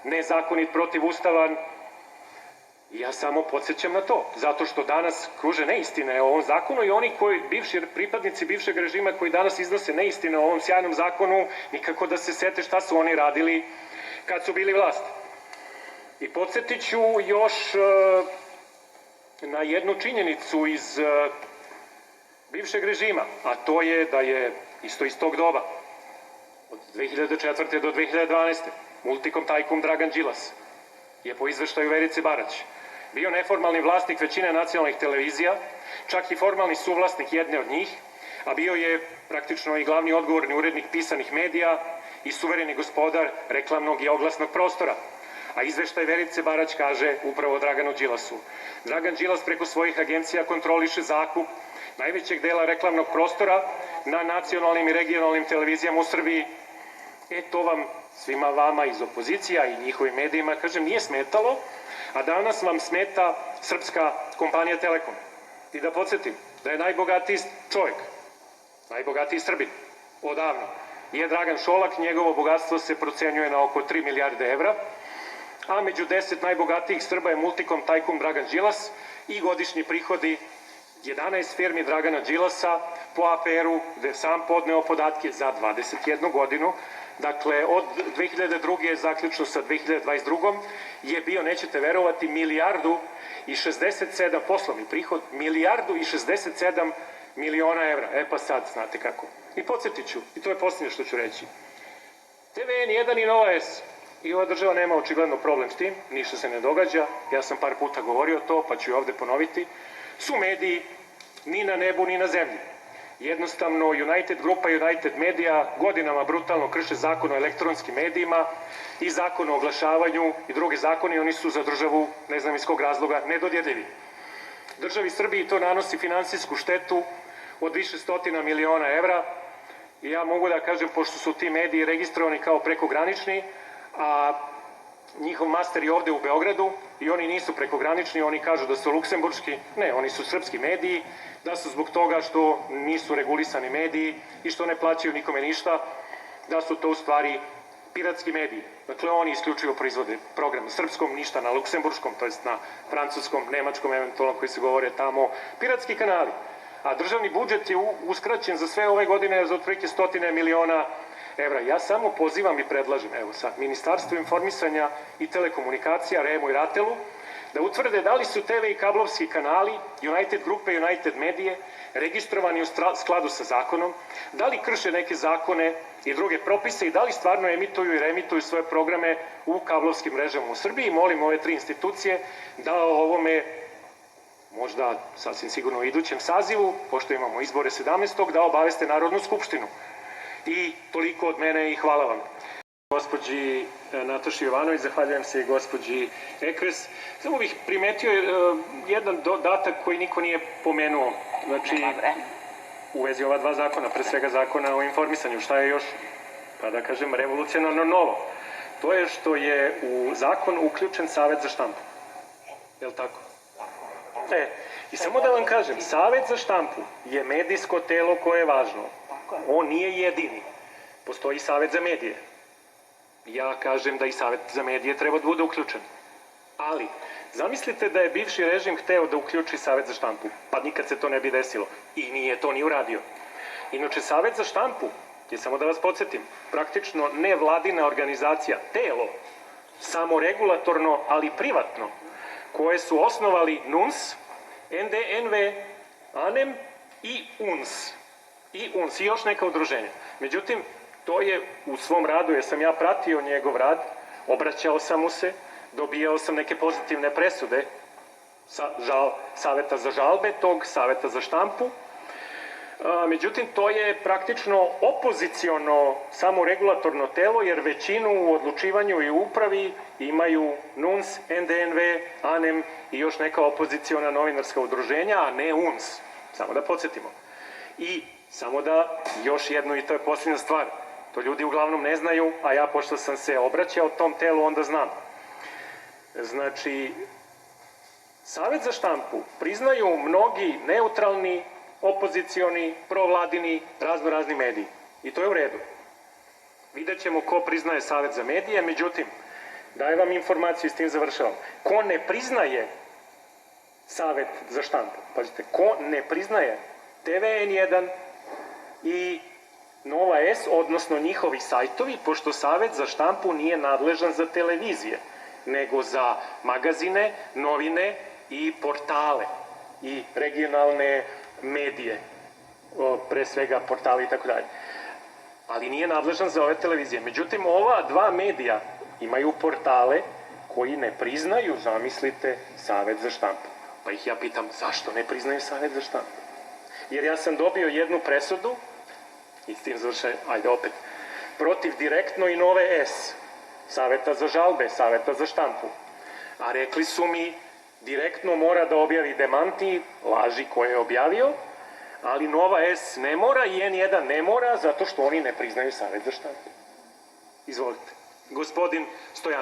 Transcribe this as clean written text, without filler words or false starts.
nezakonit, protivustavan. Ja samo podsjećam na to, zato što danas kruže neistine o ovom zakonu i oni pripadnici bivšeg režima koji danas iznose neistine o ovom sjajnom zakonu, nikako da se sete šta su oni radili kad su bili vlast. I podsjetit ću još na jednu činjenicu iz bivšeg režima, a to je da je isto iz tog doba, od 2004. do 2012. Multikom tajkun Dragan Đilas je po izveštaju Verice Barać bio neformalni vlasnik većine nacionalnih televizija, čak i formalni suvlasnik jedne od njih, a bio je praktično i glavni odgovorni urednik pisanih medija i suvereni gospodar reklamnog i oglasnog prostora. A izveštaj Verice Barać kaže upravo Draganu Đilasu. Dragan Đilas preko svojih agencija kontroliše zakup najvećeg dela reklamnog prostora na nacionalnim i regionalnim televizijama u Srbiji. To vam, svima vama iz opozicija i njihovim medijima, kažem, nije smetalo, a danas vam smeta srpska kompanija Telekom. I da podsjetim da je najbogatiji čovjek, najbogatiji Srbin odavno je Dragan Šolak, njegovo bogatstvo se procenjuje na oko 3 milijarde evra, a među 10 najbogatijih Srba je multikom tajkun Dragan Đilas i godišnji prihodi 11 firmi Dragana Đilasa po APR-u, gde sam podneo podatke za 21 godinu. Dakle, od 2002. zaključno sa 2022. je bio, nećete verovati, poslovni prihod, 1,67 miliona evra. Pa sad znate kako. I podsjetit ću, i to je posljednje što ću reći. TV N1 i Nova S, i ova država nema očigledno problem s tim, ništa se ne događa, ja sam par puta govorio to, pa ću i ovde ponoviti, su mediji ni na nebu ni na zemlji. Jednostavno, United Grupa i United Media godinama brutalno krše zakon o elektronskim medijima i zakon o oglašavanju i druge zakone i oni su za državu, ne znam iz kog razloga, nedodjedljivi. Državi Srbiji to nanosi finansijsku štetu od više stotina miliona evra i ja mogu da kažem, pošto su ti mediji registrovani kao prekogranični, a njihov master je ovde u Beogradu i oni nisu prekogranični, oni kažu da su luksemburški, ne, oni su srpski mediji, da su zbog toga što nisu regulisani mediji i što ne plaćaju nikome ništa, da su to u stvari piratski mediji. Dakle, oni isključivo proizvode program na srpskom, ništa na luksemburškom, to jest na francuskom, nemačkom, eventualno koji se govore tamo, piratski kanali. A državni budžet je uskraćen za sve ove godine za otprilike stotine miliona evra. Ja samo pozivam i predlažem, evo sad, Ministarstvo informisanja i telekomunikacija, REM-u i RATEL-u, da utvrde da li su TV i kablovski kanali United Grupe i United Medije registrovani u skladu sa zakonom, da li krše neke zakone i druge propise i da li stvarno emituju i reemituju svoje programe u kablovskim mrežama u Srbiji. Molim ove tri institucije da o ovome, možda sasvim sigurno u idućem sazivu, pošto imamo izbore 17. da obaveste Narodnu skupštinu. I toliko od mene i hvala vam. Gospođi Nataši Jovanović, zahvaljujem se i gospođi Ekres. Samo bih primetio jedan dodatak koji niko nije pomenuo. Znači, u vezi ova dva zakona, pre svega zakona o informisanju, šta je još, pa da kažem, revolucionarno novo? To je što je u zakon uključen Savet za štampu. Je li tako? I samo da vam kažem, Savet za štampu je medijsko telo koje je važno. On nije jedini. Postoji Savet za medije. Ja kažem da i Savet za medije treba da bude uključen. Ali, zamislite da je bivši režim hteo da uključi Savet za štampu, pa nikad se to ne bi desilo. I nije to ni uradio. Inače, Savet za štampu je, samo da vas podsjetim, praktično nevladina organizacija, telo, samoregulatorno, ali privatno, koje su osnovali NUNS, NDNV, ANEM i UNS. I još neka udruženja. Međutim, to je u svom radu, jer sam ja pratio njegov rad, obraćao sam mu se, dobijao sam neke pozitivne presude Saveta za žalbe, tog Saveta za štampu. Međutim, to je praktično opoziciono samoregulatorno telo, jer većinu u odlučivanju i upravi imaju NUNS, NDNV, ANEM i još neka opoziciona novinarska udruženja, a ne UNS. Samo da podsjetimo. I samo da još jedno, i to je posljednja stvar, to ljudi uglavnom ne znaju, a ja pošto sam se obraćao tom telu, onda znam. Znači, Savet za štampu priznaju mnogi neutralni, opozicioni, provladini, raznorazni mediji. I to je u redu. vidjet ćemo ko priznaje Savet za medije, međutim, dajem vam informaciju i s tim završavam. Ko ne priznaje Savet za štampu, pazite, ko ne priznaje TV N1 i Nova S, odnosno njihovi sajtovi, pošto Savet za štampu nije nadležan za televizije, nego za magazine, novine i portale i regionalne medije, pre svega portale i tako dalje. Ali nije nadležan za ove televizije. Međutim, ova dva medija imaju portale koji ne priznaju, zamislite, Savet za štampu. Pa ih ja pitam, zašto ne priznaju Savet za štampu? Jer ja sam dobio jednu presudu, i s tim završaj, ajde opet, protiv Direktno i Nove S, Saveta za žalbe, Saveta za štampu. A rekli su mi, Direktno mora da objavi demanti, laži koje je objavio, ali Nova S ne mora i N1 ne mora, zato što oni ne priznaju Savet za štampu. Izvolite. Gospodin Stojanović.